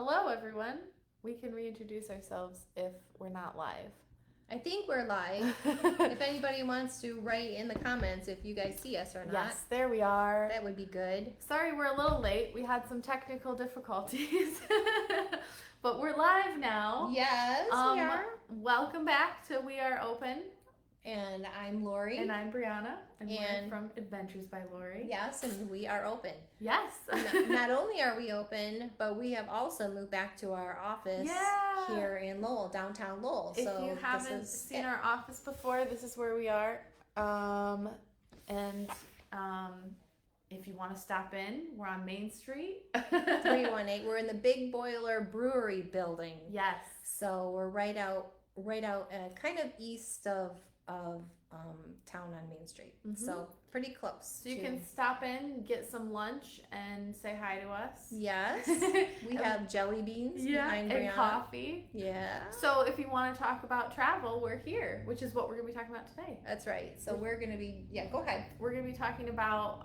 Hello, everyone. We can reintroduce ourselves if we're not live. I think we're live. If anybody wants to write in the comments if you guys see us or not, Yes, there we are. that would be good. Sorry we're a little late. We had some technical difficulties. But we're live now. Yes, we are. Welcome back to We Are Open. And I'm Lori. And I'm Brianna. And And- we're from Adventures by Lori. Yes, and we are open. Yes. Not only are we open, but we have also moved back to our office Yeah. here in Lowell, downtown Lowell. If So you this haven't is seen it. our office before, this is where we are. If you want to stop in, we're on Main Street. 318. We're in the Big Boiler Brewery building. Yes. So we're right out, kind of east of town on Main Street. Mhm. So pretty close. So you to- can stop in, get some lunch, and say hi to us. Yes, we have jelly beans behind and Brianna. coffee. Yeah, So if you want to talk about travel, we're here, which is what we're going to be talking about today. that's right. So we're gonna be go ahead. We're going to be talking about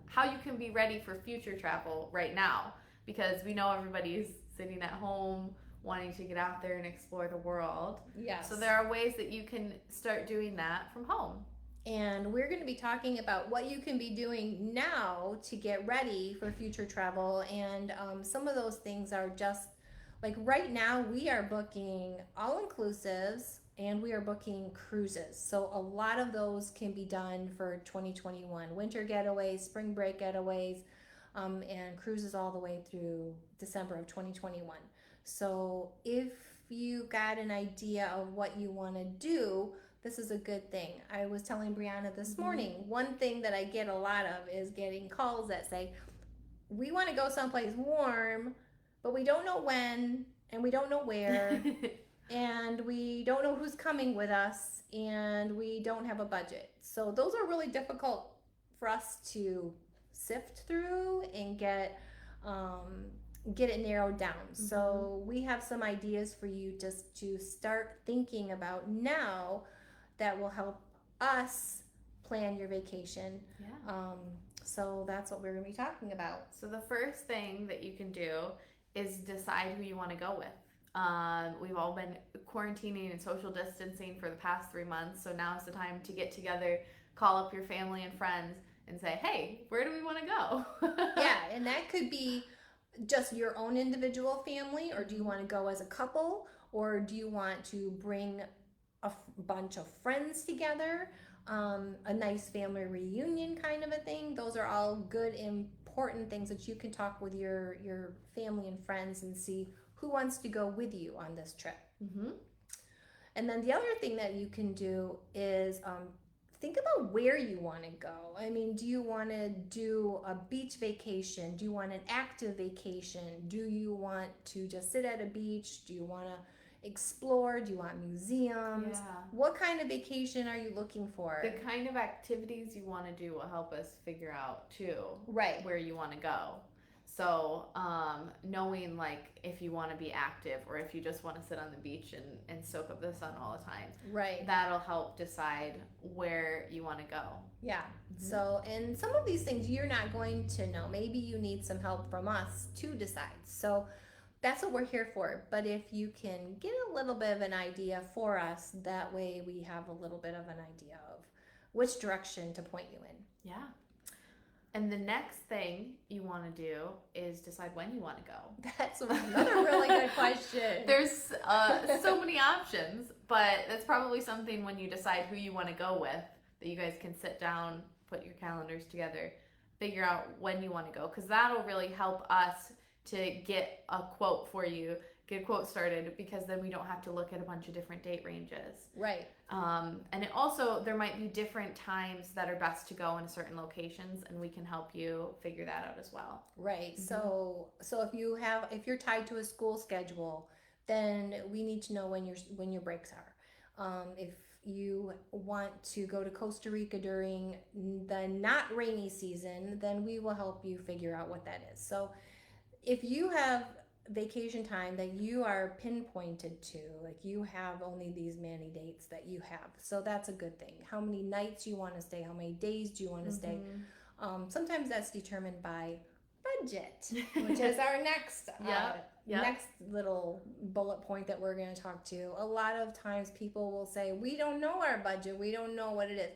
how you can be ready for future travel right now, because we know everybody's sitting at home wanting to get out there and explore the world. Yes. So there are ways that you can start doing that from home. And we're going to be talking about what you can be doing now to get ready for future travel. And some of those things are just like right now, we are booking all inclusives and we are booking cruises. So a lot of those can be done for 2021 winter getaways, spring break getaways, and cruises all the way through December of 2021. So if you got an idea of what you want to do, this is a good thing. I was telling Brianna this morning, one thing that I get a lot of is getting calls that say, we want to go someplace warm, but we don't know when and we don't know where and we don't know who's coming with us and we don't have a budget. So those are really difficult for us to sift through and get it narrowed down. So we have some ideas for you just to start thinking about now that will help us plan your vacation. Yeah. So that's what we're going to be talking about. So the first thing that you can do is decide who you want to go with. We've all been quarantining and social distancing for the past 3 months, so now is the time to get together, call up your family and friends, and say, hey, where do we want to go? Yeah, and that could be just your own individual family, or do you want to go as a couple, or do you want to bring a bunch of friends together, a nice family reunion kind of a thing. Those are all good, important things that you can talk with your family and friends and see who wants to go with you on this trip. Mm-hmm. And then the other thing that you can do is think about where you want to go. I mean, do you want to do a beach vacation? Do you want an active vacation? Do you want to just sit at a beach? Do you want to explore? Do you want museums? Yeah. What kind of vacation are you looking for? The kind of activities you want to do will help us figure out too Right. where you want to go. So knowing like if you want to be active or if you just want to sit on the beach and soak up the sun all the time, Right. that'll help decide where you want to go. Yeah. So, and some of these things you're not going to know. Maybe you need some help from us to decide. So that's what we're here for. But if you can get a little bit of an idea for us, that way we have a little bit of an idea of which direction to point you in. Yeah. And the next thing you want to do is decide when you want to go. That's another really good question. There's so many options, but that's probably something when you decide who you want to go with that you guys can sit down, put your calendars together, figure out when you want to go, because that'll really help us to get a quote for you, get a quote started, because then we don't have to look at a bunch of different date ranges. Right. And it also, there might be different times that are best to go in certain locations, and we can help you figure that out as well. Right. So if you're tied to a school schedule, then we need to know when your breaks are. If you want to go to Costa Rica during the not rainy season, then we will help you figure out what that is. So if you have vacation time that you are pinpointed to, like you have only these many dates that you have, so that's a good thing. How many nights you want to stay, how many days do you want to stay. Sometimes that's determined by budget, which is our next Yep. next little bullet point that we're going to talk to. A lot of times people will say, we don't know our budget. We don't know what it is.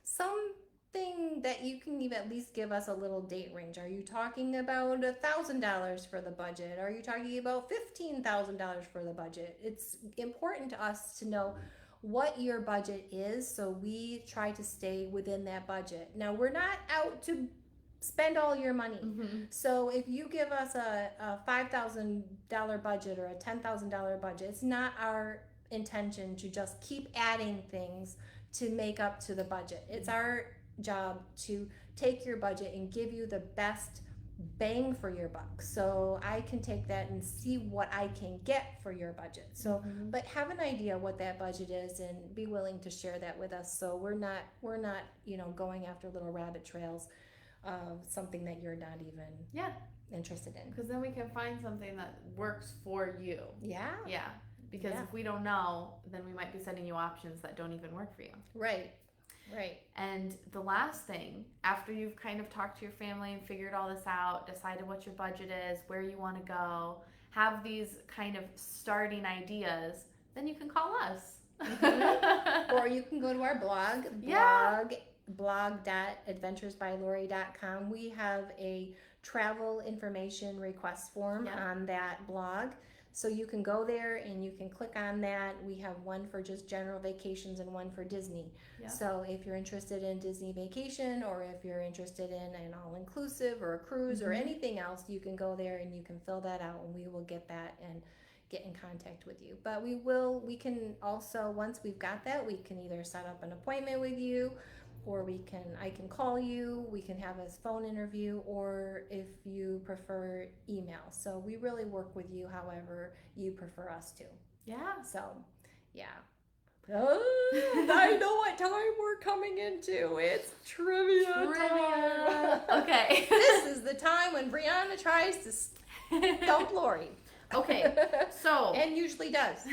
Something that you can even at least give us a little date range. Are you talking about $1,000 for the budget? Are you talking about $15,000 for the budget? It's important to us to know what your budget is, so we try to stay within that budget. Now, we're not out to spend all your money. Mm-hmm. So if you give us a $5,000 budget or a $10,000 budget, it's not our intention to just keep adding things to make up to the budget. It's our job to take your budget and give you the best bang for your buck. So I can take that and see what I can get for your budget. So but have an idea what that budget is and be willing to share that with us, so we're not going after little rabbit trails of something that you're not even interested in. Because then we can find something that works for you. Yeah. Because if we don't know, then we might be sending you options that don't even work for you. Right. And the last thing, after you've kind of talked to your family and figured all this out, decided what your budget is, where you want to go, have these kind of starting ideas, then you can call us. Or you can go to our blog, blog.adventuresbylori.com. We have a travel information request form on that blog. So you can go there and you can click on that. We have one for just general vacations and one for Disney. So if you're interested in Disney vacation, or if you're interested in an all-inclusive or a cruise or anything else, you can go there and you can fill that out, and we will get that and get in contact with you. But we can also, once we've got that, we can either set up an appointment with you, or I can call you, we can have a phone interview, or if you prefer email. So we really work with you however you prefer us to. So, I know what time we're coming into. It's trivia time. Okay. This is the time when Brianna tries to stump Lori. Okay, so. And usually does.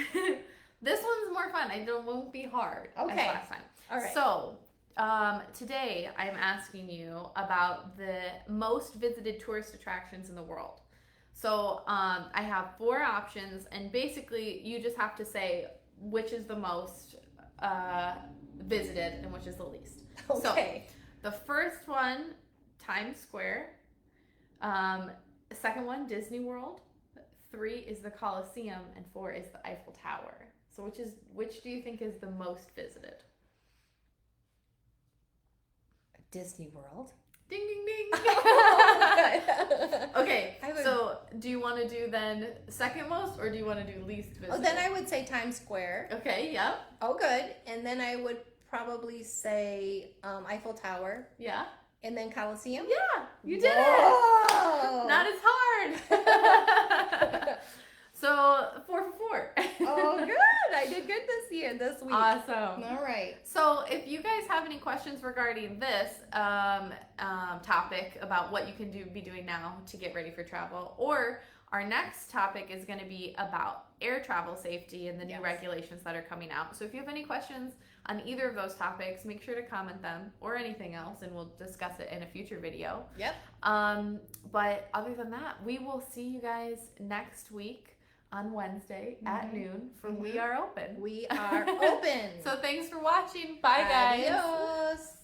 This one's more fun. It won't be hard as last time. All right. So, today I'm asking you about the most visited tourist attractions in the world. So I have 4 options, and basically you just have to say which is the most visited and which is the least. Okay. So the first one, Times Square. Second one, Disney World. 3 is the Colosseum, and 4 is the Eiffel Tower. So which do you think is the most visited? Disney World. Ding, ding, ding. Okay, so do you want to do then second most, or do you want to do least visited? Oh, then I would say Times Square. Okay, yep. Oh, good. And then I would probably say Eiffel Tower. Yeah. And then Colosseum. Yeah, you did Whoa. it. Not as hard. So 4 for 4. Oh, good. I did good this week. Awesome. All right. So if you guys have any questions regarding this topic about what you can be doing now to get ready for travel, or our next topic is going to be about air travel safety and the new regulations that are coming out. So if you have any questions on either of those topics, make sure to comment them, or anything else, and we'll discuss it in a future video. Yep. But other than that, we will see you guys next week on Wednesday at noon for We Are Open. We are open. So thanks for watching. Bye, guys. Adios.